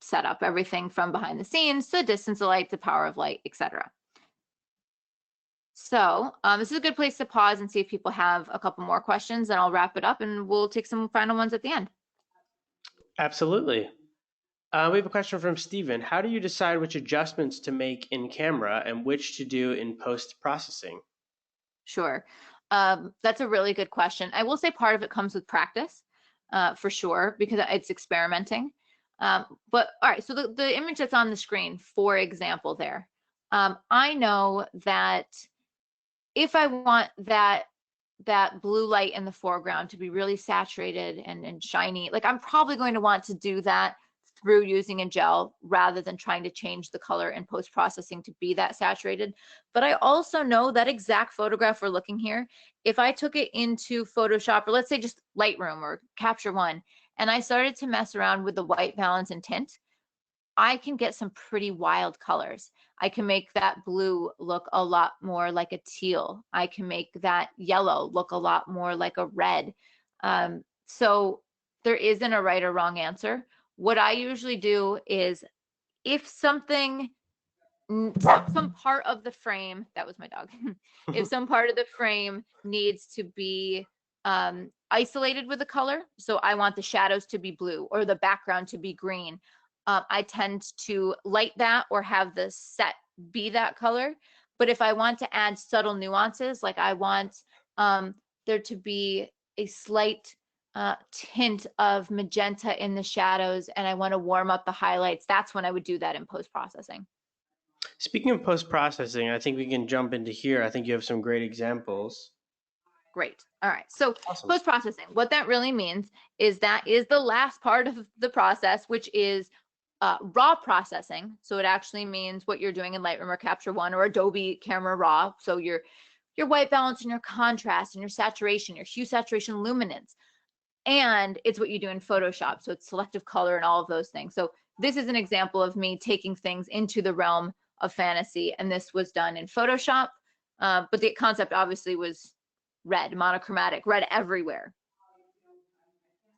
setup, everything from behind the scenes to distance of light to power of light, etc. So this is a good place to pause and see if people have a couple more questions, and I'll wrap it up and we'll take some final ones at the end. Absolutely. We have a question from Steven. How do you decide which adjustments to make in camera and which to do in post-processing? Sure. That's a really good question. I will say part of it comes with practice, for sure, because it's experimenting. But all right, so the image that's on the screen, for example, there, I know that if I want that blue light in the foreground to be really saturated and shiny, like I'm probably going to want to do that through using a gel rather than trying to change the color in post-processing to be that saturated. But I also know that exact photograph we're looking here, if I took it into Photoshop, or let's say just Lightroom or Capture One, and I started to mess around with the white balance and tint, I can get some pretty wild colors. I can make that blue look a lot more like a teal. I can make that yellow look a lot more like a red. So there isn't a right or wrong answer. What I usually do is if something, some part of the frame, that was my dog, if some part of the frame needs to be isolated with a color, so I want the shadows to be blue or the background to be green, I tend to light that or have the set be that color. But if I want to add subtle nuances, like I want there to be a slight tint of magenta in the shadows and I want to warm up the highlights, that's when I would do that in post-processing. Speaking of post-processing, I think we can jump into here. I think you have some great examples. Great. All right. So Awesome. post-processing, what that really means is that is the last part of the process, which is raw processing. So it actually means what you're doing in Lightroom or Capture One or Adobe Camera Raw. So your white balance and your contrast and your saturation, your hue, saturation, luminance. And it's what you do in Photoshop. So it's selective color and all of those things. So this is an example of me taking things into the realm of fantasy. And this was done in Photoshop. But the concept obviously was red, monochromatic, red everywhere.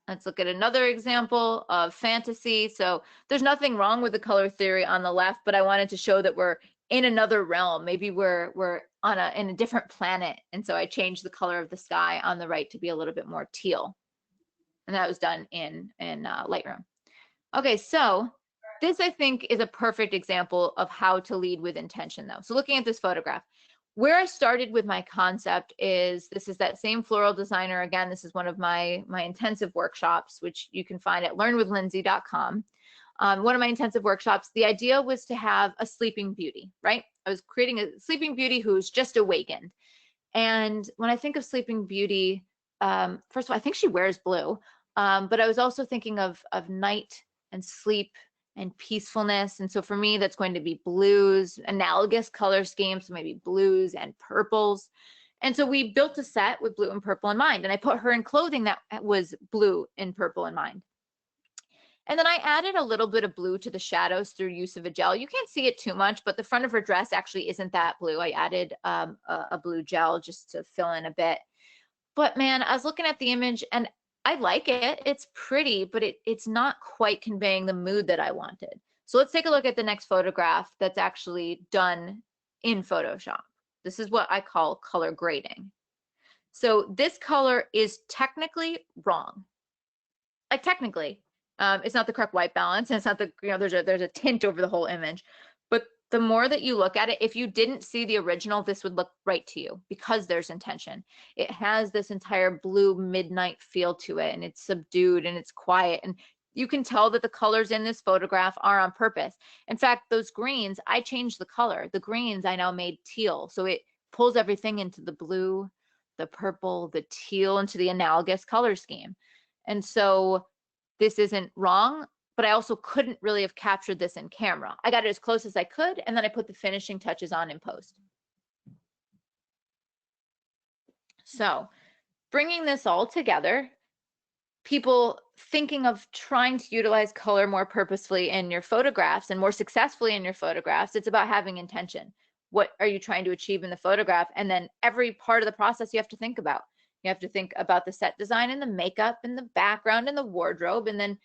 Let's look at another example of fantasy. So there's nothing wrong with the color theory on the left, but I wanted to show that we're in another realm. Maybe we're on in a different planet. And so I changed the color of the sky on the right to be a little bit more teal. And that was done in Lightroom. Okay, so this I think is a perfect example of how to lead with intention though. So looking at this photograph, where I started with my concept is this is that same floral designer. Again, this is one of my intensive workshops, which you can find at learnwithlindsay.com. One of my intensive workshops, the idea was to have a sleeping beauty, right? I was creating a sleeping beauty who's just awakened. And when I think of sleeping beauty, first of all, I think she wears blue, but I was also thinking of night and sleep and peacefulness. And so for me, that's going to be blues, analogous color schemes, so maybe blues and purples. And so we built a set with blue and purple in mind. And I put her in clothing that was blue and purple in mind. And then I added a little bit of blue to the shadows through use of a gel. You can't see it too much, but the front of her dress actually isn't that blue. I added a blue gel just to fill in a bit. But man, I was looking at the image and I like it. It's pretty, but it's not quite conveying the mood that I wanted. So let's take a look at the next photograph that's actually done in Photoshop. This is what I call color grading. So this color is technically wrong. Like technically, it's not the correct white balance, and it's not the, there's a tint over the whole image. But the more that you look at it, if you didn't see the original, this would look right to you because there's intention. It has this entire blue midnight feel to it, and it's subdued and it's quiet. And you can tell that the colors in this photograph are on purpose. In fact, those greens, I changed the color. The greens I now made teal. So it pulls everything into the blue, the purple, the teal, into the analogous color scheme. And so this isn't wrong, but I also couldn't really have captured this in camera. I got it as close as I could, and then I put the finishing touches on in post. So bringing this all together, people thinking of trying to utilize color more purposefully in your photographs and more successfully in your photographs, it's about having intention. What are you trying to achieve in the photograph? And then every part of the process you have to think about. You have to think about the set design and the makeup and the background and the wardrobe, and then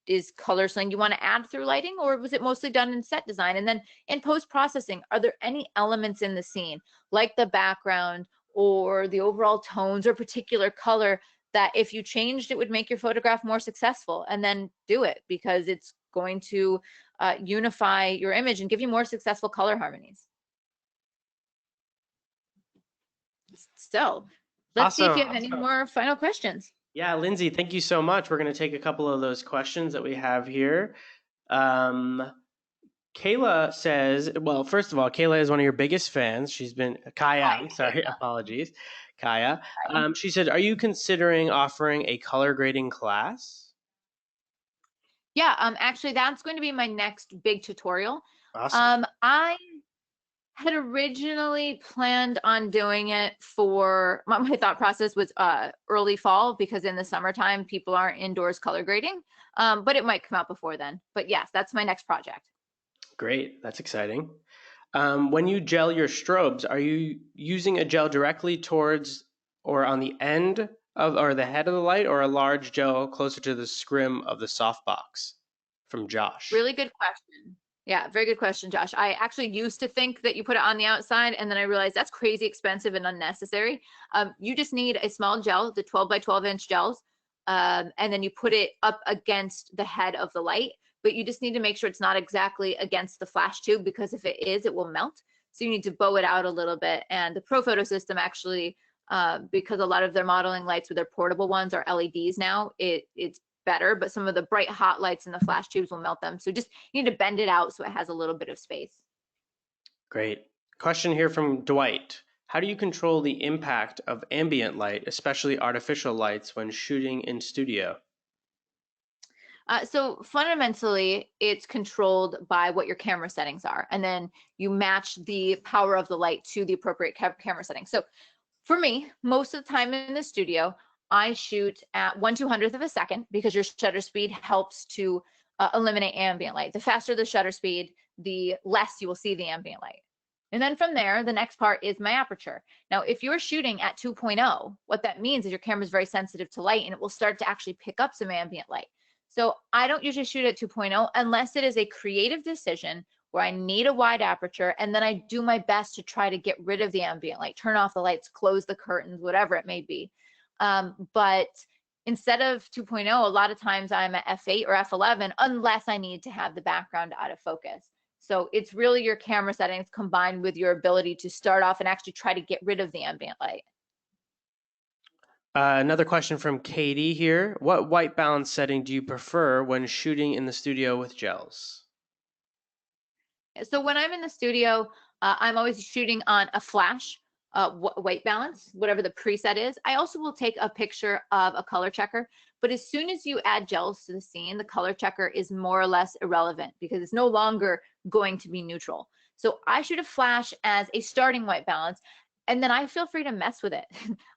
is color something you want to add through lighting, or was it mostly done in set design? And then in post-processing, are there any elements in the scene, like the background or the overall tones or particular color, that if you changed, it would make your photograph more successful? And then do it, because it's going to unify your image and give you more successful color harmonies. So Let's see if you have any more final questions. Yeah, Lindsay, thank you so much. We're going to take a couple of those questions that we have here. Um, Kayla says, well, first of all, Kayla is one of your biggest fans. She's been, Kaya, Hi. I'm sorry, apologies, Kaya. She said, are you considering offering a color grading class? Yeah, actually, that's going to be my next big tutorial. Awesome. I had originally planned on doing it for my thought process was early fall because in the summertime people aren't indoors color grading, but it might come out before then. But yes, that's my next project. Great, that's exciting. When you gel your strobes, are you using a gel directly towards or on the end of or the head of the light, or a large gel closer to the scrim of the softbox? From Josh. Really good question. Yeah, very good question, Josh. I actually used to think that you put it on the outside, and then I realized that's crazy expensive and unnecessary. You just need a small gel, the 12 by 12 inch gels, and then you put it up against the head of the light. But you just need to make sure it's not exactly against the flash tube because if it is, it will melt. So you need to bow it out a little bit. And the Pro Photo system actually, because a lot of their modeling lights with their portable ones are LEDs now, it's better, but some of the bright hot lights in the flash tubes will melt them. So just you need to bend it out so it has a little bit of space. Great. Question here from Dwight. How do you control the impact of ambient light, especially artificial lights, when shooting in studio? So fundamentally, it's controlled by what your camera settings are, and then you match the power of the light to the appropriate camera settings. So for me, most of the time in the studio, I shoot at 1/200th of a second because your shutter speed helps to eliminate ambient light. The faster the shutter speed, the less you will see the ambient light. And then from there, the next part is my aperture. Now, if you're shooting at 2.0, what that means is your camera is very sensitive to light and it will start to actually pick up some ambient light. So I don't usually shoot at 2.0 unless it is a creative decision where I need a wide aperture, and then I do my best to try to get rid of the ambient light, turn off the lights, close the curtains, whatever it may be. But instead of 2.0, a lot of times I'm at f8 or f11 unless I need to have the background out of focus. So it's really your camera settings combined with your ability to start off and actually try to get rid of the ambient light. Another question from Katie here. What white balance setting do you prefer when shooting in the studio with gels? So when I'm in the studio, I'm always shooting on a flash white balance, whatever the preset is. I also will take a picture of a color checker, but as soon as you add gels to the scene, the color checker is more or less irrelevant because it's no longer going to be neutral. So I shoot a flash as a starting white balance, and then I feel free to mess with it.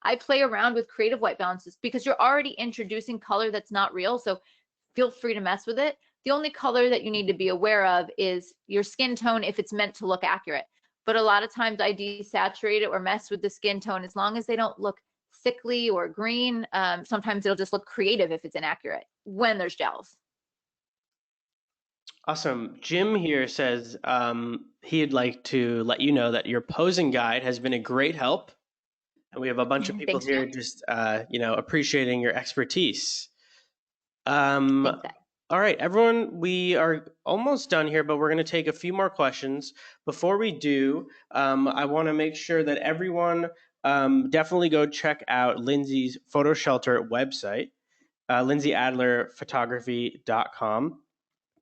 I play around with creative white balances because you're already introducing color that's not real. So feel free to mess with it. The only color that you need to be aware of is your skin tone if it's meant to look accurate. But a lot of times I desaturate it or mess with the skin tone as long as they don't look sickly or green. Sometimes it'll just look creative if it's inaccurate when there's gels. Awesome. Jim here says he'd like to let you know that your posing guide has been a great help. And we have a bunch of people Thanks, Jim. here just, appreciating your expertise. Um, Thanks. all right, everyone, we are almost done here, but we're going to take a few more questions. Before we do, I want to make sure that everyone definitely go check out Lindsay's PhotoShelter website, lindsayadlerphotography.com.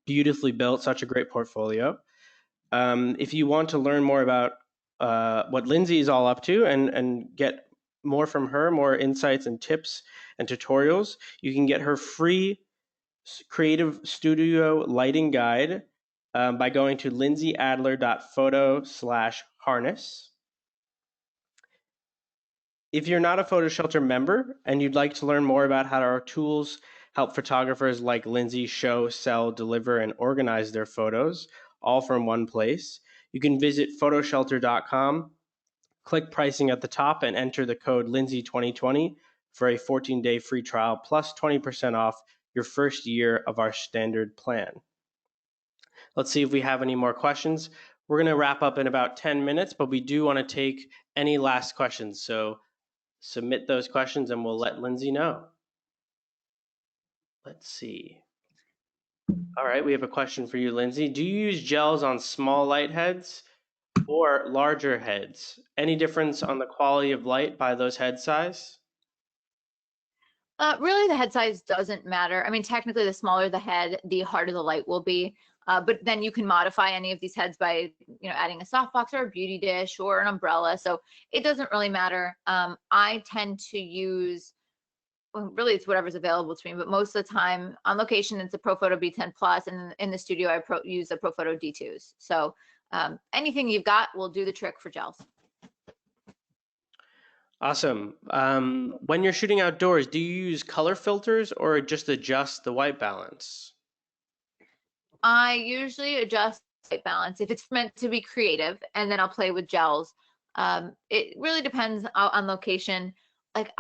Beautifully built, such a great portfolio. If you want to learn more about what Lindsay is all up to and get more from her, more insights and tips and tutorials, you can get her free creative studio lighting guide by going to lindsayadler.photo/harness. If you're not a PhotoShelter member and you'd like to learn more about how our tools help photographers like Lindsay show, sell, deliver, and organize their photos all from one place, you can visit photoshelter.com, click pricing at the top, and enter the code Lindsay2020 for a 14-day free trial plus 20% off your first year of our standard plan. Let's see if we have any more questions. We're going to wrap up in about 10 minutes, but we do want to take any last questions. So submit those questions and we'll let Lindsay know. Let's see. All right, we have a question for you, Lindsay. Do you use gels on small light heads or larger heads? Any difference on the quality of light by those head size? Really, the head size doesn't matter. I mean, technically, the smaller the head, the harder the light will be. But then you can modify any of these heads by, adding a softbox or a beauty dish or an umbrella. So it doesn't really matter. I tend to use, well, really, it's whatever's available to me. But most of the time on location, it's a ProPhoto B10 Plus, and in the studio, I use the ProPhoto D2s. So anything you've got will do the trick for gels. Awesome. When you're shooting outdoors, do you use color filters or just adjust the white balance? I usually adjust white balance if it's meant to be creative, and then I'll play with gels. It really depends on location. Like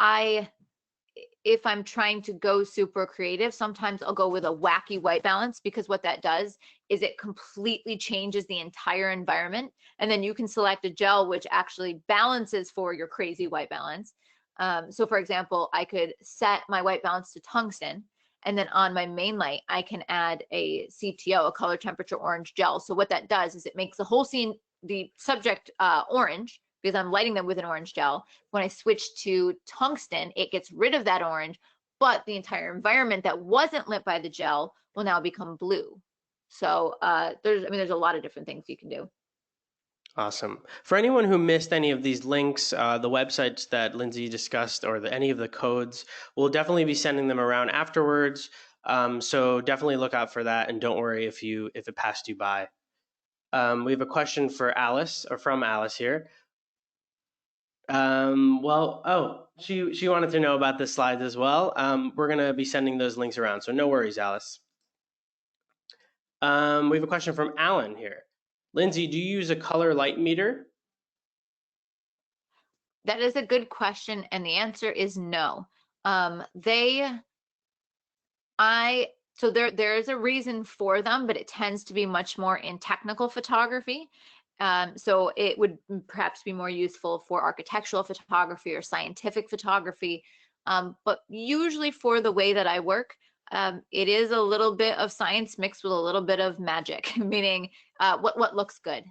if I'm trying to go super creative, sometimes I'll go with a wacky white balance, because what that does is it completely changes the entire environment. And then you can select a gel which actually balances for your crazy white balance. So for example, I could set my white balance to tungsten, and then on my main light, I can add a CTO, a color temperature orange gel. So what that does is it makes the whole scene, the subject orange, because I'm lighting them with an orange gel. When I switch to tungsten, it gets rid of that orange, but the entire environment that wasn't lit by the gel will now become blue. So there's a lot of different things you can do. Awesome. For anyone who missed any of these links, the websites that Lindsay discussed, or any of the codes, we'll definitely be sending them around afterwards. So definitely look out for that, and don't worry if it passed you by. We have a question for Alice, or from Alice here. She wanted to know about the slides as well. We're gonna be sending those links around, so no worries, Alice. We have a question from Alan here. Lindsay, do you use a color light meter? That is a good question, and the answer is no. So there is a reason for them, but it tends to be much more in technical photography. So it would perhaps be more useful for architectural photography or scientific photography. But usually for the way that I work, it is a little bit of science mixed with a little bit of magic, meaning what looks good.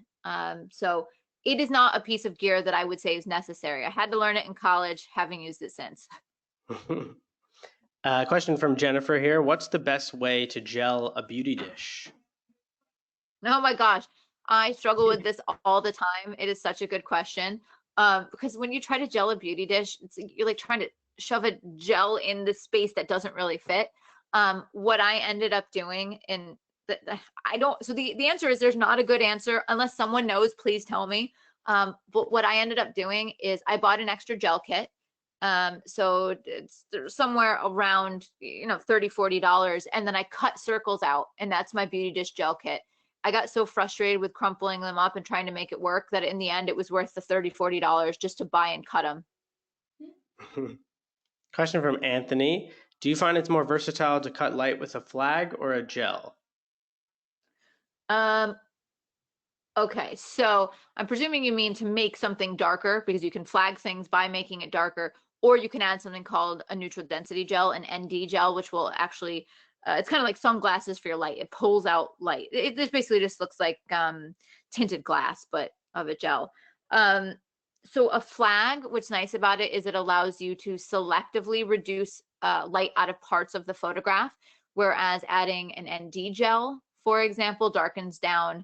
So it is not a piece of gear that I would say is necessary. I had to learn it in college, having used it since. Question from Jennifer here. What's the best way to gel a beauty dish? Oh my gosh, I struggle with this all the time. It is such a good question. Because when you try to gel a beauty dish, you're like trying to shove a gel in the space that doesn't really fit. What I ended up doing so the answer is there's not a good answer. Unless someone knows, please tell me. But what I ended up doing is I bought an extra gel kit. So it's somewhere around, $30-$40. And then I cut circles out, and that's my beauty dish gel kit. I got so frustrated with crumpling them up and trying to make it work that in the end it was worth the $30-$40 just to buy and cut them. Question from Anthony. Do you find it's more versatile to cut light with a flag or a gel? Okay, so I'm presuming you mean to make something darker, because you can flag things by making it darker, or you can add something called a neutral density gel, an ND gel, which will actually, it's kind of like sunglasses for your light. It pulls out light. This basically just looks like tinted glass, but of a gel. So a flag, what's nice about it is it allows you to selectively reduce light out of parts of the photograph, whereas adding an ND gel, for example, darkens down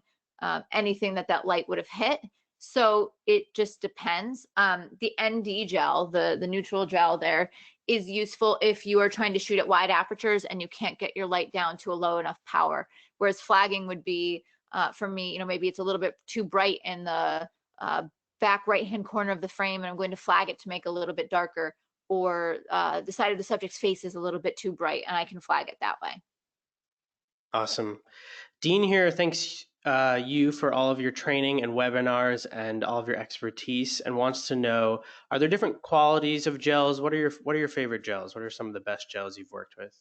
anything that light would have hit. So it just depends. The ND gel, the neutral gel there, is useful if you are trying to shoot at wide apertures and you can't get your light down to a low enough power. Whereas flagging would be, for me, maybe it's a little bit too bright in the back right-hand corner of the frame, and I'm going to flag it to make it a little bit darker, or the side of the subject's face is a little bit too bright, and I can flag it that way. Awesome. Dean here thanks you for all of your training and webinars and all of your expertise, and wants to know, are there different qualities of gels? What are your favorite gels? What are some of the best gels you've worked with?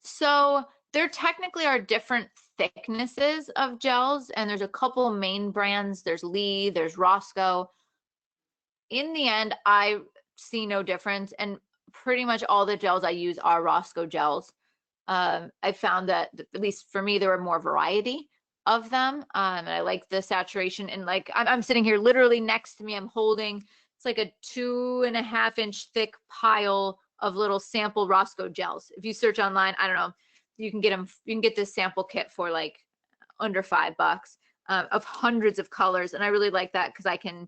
So there technically are different thicknesses of gels, and there's a couple main brands. There's Lee, there's Roscoe. In the end, I see no difference, and pretty much all the gels I use are Roscoe gels. I found that, at least for me, there were more variety. of them. And I like the saturation, and like I'm sitting here literally next to me, I'm holding, it's like a 2.5-inch thick pile of little sample Roscoe gels. If you search online, I don't know, you can get them, you can get this sample kit for like under $5 of hundreds of colors. And I really like that because I can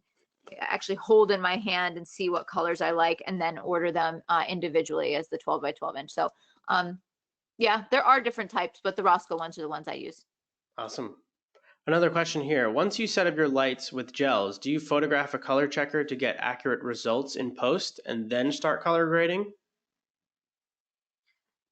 actually hold in my hand and see what colors I like and then order them individually as the 12 by 12 inch. So yeah, there are different types, but the Roscoe ones are the ones I use. Awesome. Another question here. Once you set up your lights with gels, do you photograph a color checker to get accurate results in post and then start color grading?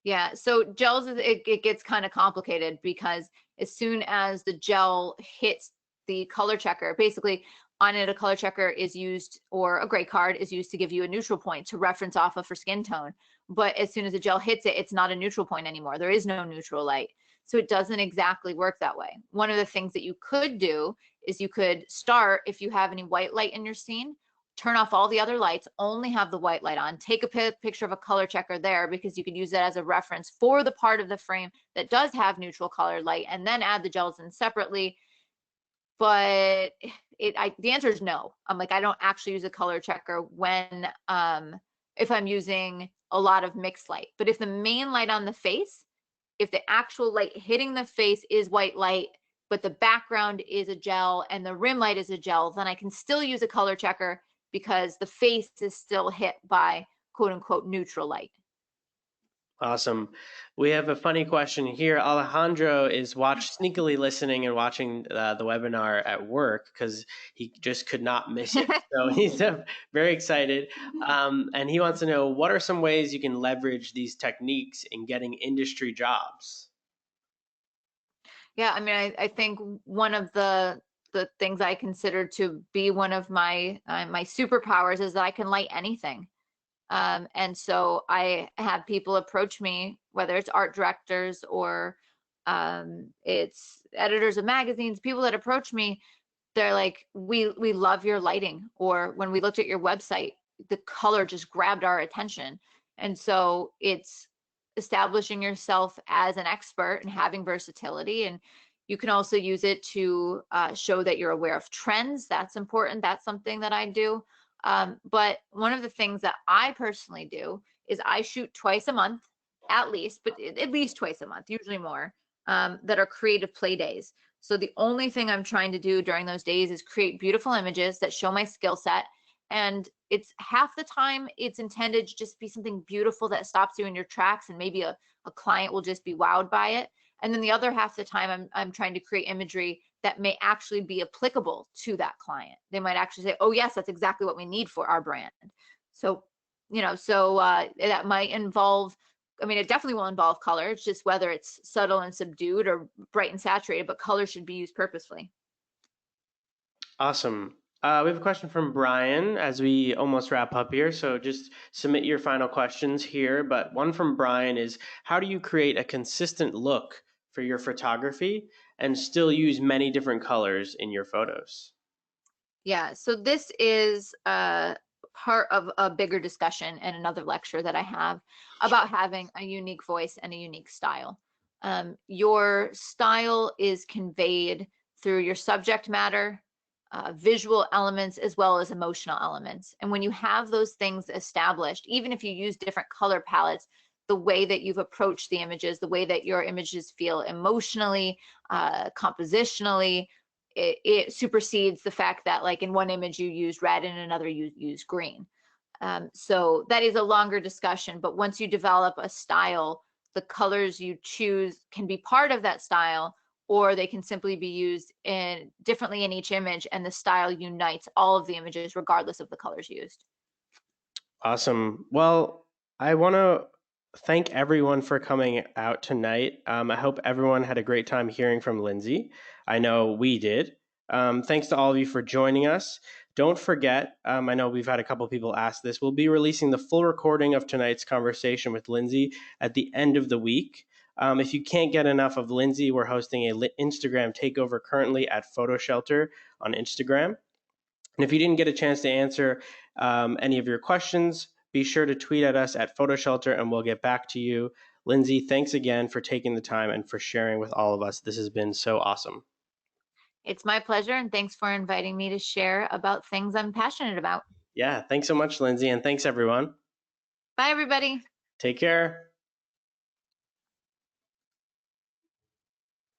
Yeah, so gels, it gets kind of complicated because as soon as the gel hits the color checker, basically on it, a color checker is used, or a gray card is used to give you a neutral point to reference off of for skin tone. But as soon as the gel hits it, it's not a neutral point anymore. There is no neutral light. So it doesn't exactly work that way. One of the things that you could do is you could start, if you have any white light in your scene, turn off all the other lights, only have the white light on, take a picture of a color checker there because you could use that as a reference for the part of the frame that does have neutral colored light, and then add the gels in separately. But the answer is no. I'm like, I don't actually use a color checker when if I'm using a lot of mixed light. But if the main light on the face, if the actual light hitting the face is white light, but the background is a gel and the rim light is a gel, then I can still use a color checker because the face is still hit by quote unquote neutral light. Awesome. We have a funny question here. Alejandro is sneakily listening and watching the webinar at work because he just could not miss it. So he's very excited. And he wants to know, what are some ways you can leverage these techniques in getting industry jobs? Yeah, I mean, I think one of the things I consider to be one of my my superpowers is that I can light anything. And so I have people approach me, whether it's art directors or it's editors of magazines, people that approach me, they're like, we love your lighting, or when we looked at your website, the color just grabbed our attention. And so it's establishing yourself as an expert and having versatility. And you can also use it to show that you're aware of trends. That's important. That's something that I do. But one of the things that I personally do is I shoot twice a month, at least, but at least twice a month, usually more, that are creative play days. So the only thing I'm trying to do during those days is create beautiful images that show my skill set. And it's half the time it's intended to just be something beautiful that stops you in your tracks, and maybe a client will just be wowed by it. And then the other half the time I'm trying to create imagery that may actually be applicable to that client. They might actually say, oh yes, that's exactly what we need for our brand. So, that might involve, I mean, it definitely will involve color. It's just whether it's subtle and subdued or bright and saturated, but color should be used purposefully. Awesome. We have a question from Brian as we almost wrap up here. So just submit your final questions here. But one from Brian is, how do you create a consistent look for your photography and still use many different colors in your photos? Yeah, so this is part of a bigger discussion and another lecture that I have about having a unique voice and a unique style. Your style is conveyed through your subject matter, visual elements, as well as emotional elements. And when you have those things established, even if you use different color palettes, the way that you've approached the images, the way that your images feel emotionally, compositionally, it supersedes the fact that like in one image you use red and in another you use green. So that is a longer discussion, but once you develop a style, the colors you choose can be part of that style, or they can simply be used differently in each image, and the style unites all of the images regardless of the colors used. Awesome. Well, I want to thank everyone for coming out tonight. I hope everyone had a great time hearing from Lindsay. I know we did. Thanks to all of you for joining us. Don't forget, I know we've had a couple people ask this, we'll be releasing the full recording of tonight's conversation with Lindsay at the end of the week. If you can't get enough of Lindsay, we're hosting a Instagram takeover currently at PhotoShelter on Instagram. And if you didn't get a chance to answer any of your questions, be sure to tweet at us at PhotoShelter and we'll get back to you. Lindsay, thanks again for taking the time and for sharing with all of us. This has been so awesome. It's my pleasure, and thanks for inviting me to share about things I'm passionate about. Yeah, thanks so much, Lindsay, and thanks everyone. Bye, everybody. Take care.